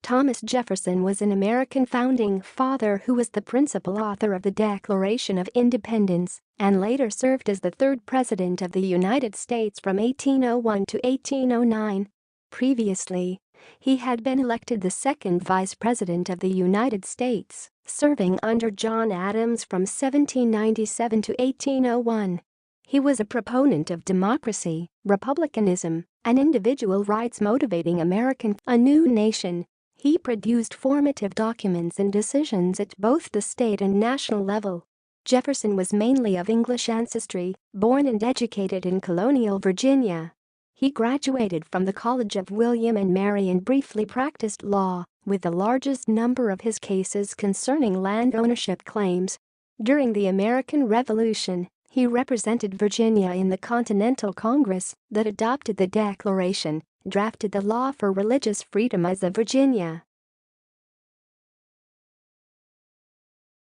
Thomas Jefferson was an American founding father who was the principal author of the Declaration of Independence and later served as the third President of the United States from 1801 to 1809. Previously, he had been elected the second Vice President of the United States, serving under John Adams from 1797 to 1801. He was a proponent of democracy, republicanism, and individual rights motivating a new nation. He produced formative documents and decisions at both the state and national level. Jefferson was mainly of English ancestry, born and educated in colonial Virginia. He graduated from the College of William and Mary and briefly practiced law, with the largest number of his cases concerning land ownership claims. During the American Revolution, he represented Virginia in the Continental Congress that adopted the Declaration, drafted the law for religious freedom as of Virginia.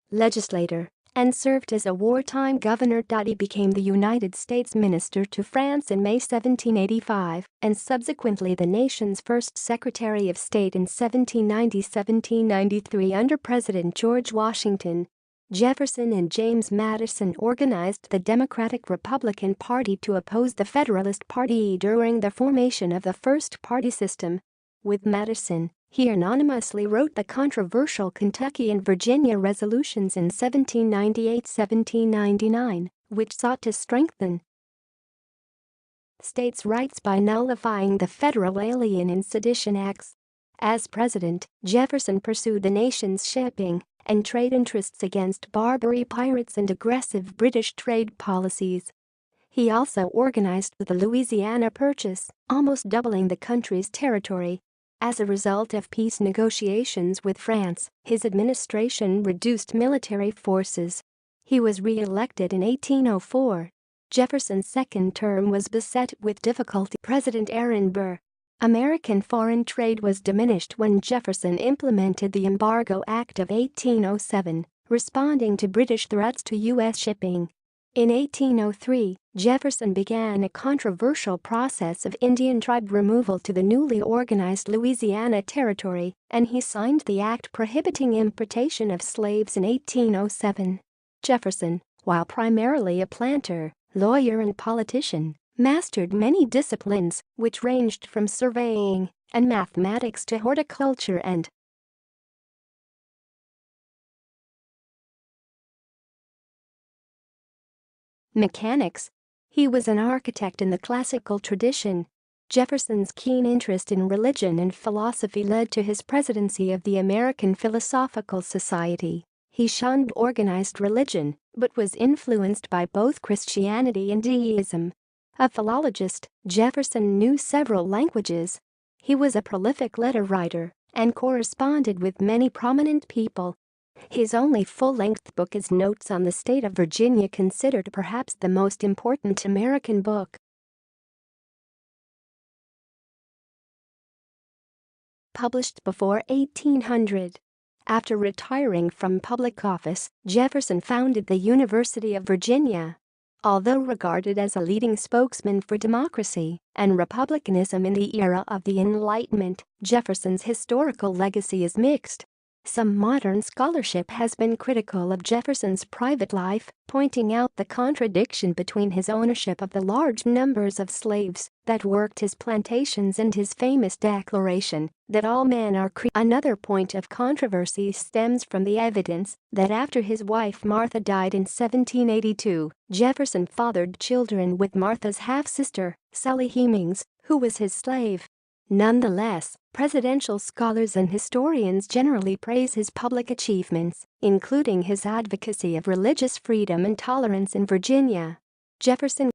Legislator, and served as a wartime governor. He became the United States Minister to France in May 1785 and subsequently the nation's first Secretary of State in 1790-1793 under President George Washington. Jefferson and James Madison organized the Democratic-Republican Party to oppose the Federalist Party during the formation of the first party system. With Madison, he anonymously wrote the controversial Kentucky and Virginia resolutions in 1798-1799, which sought to strengthen states' rights by nullifying the federal Alien and Sedition Acts. As president, Jefferson pursued the nation's shipping and trade interests against Barbary pirates and aggressive British trade policies. He also organized the Louisiana Purchase, almost doubling the country's territory. As a result of peace negotiations with France, his administration reduced military forces. He was re-elected in 1804. Jefferson's second term was beset with difficulty. President Aaron Burr. American foreign trade was diminished when Jefferson implemented the Embargo Act of 1807, responding to British threats to U.S. shipping. In 1803, Jefferson began a controversial process of Indian tribe removal to the newly organized Louisiana Territory, and he signed the act prohibiting importation of slaves in 1807. Jefferson, while primarily a planter, lawyer and politician, mastered many disciplines, which ranged from surveying and mathematics to horticulture and mechanics. He was an architect in the classical tradition. Jefferson's keen interest in religion and philosophy led to his presidency of the American Philosophical Society. He shunned organized religion, but was influenced by both Christianity and deism. A philologist, Jefferson knew several languages. He was a prolific letter writer and corresponded with many prominent people. His only full-length book is Notes on the State of Virginia, considered perhaps the most important American book. Published before 1800. After retiring from public office, Jefferson founded the University of Virginia. Although regarded as a leading spokesman for democracy and republicanism in the era of the Enlightenment, Jefferson's historical legacy is mixed. Some modern scholarship has been critical of Jefferson's private life, pointing out the contradiction between his ownership of the large numbers of slaves that worked his plantations and his famous declaration that all men are created. Another point of controversy stems from the evidence that after his wife Martha died in 1782, Jefferson fathered children with Martha's half-sister, Sally Hemings, who was his slave. Nonetheless, presidential scholars and historians generally praise his public achievements, including his advocacy of religious freedom and tolerance in Virginia. Jefferson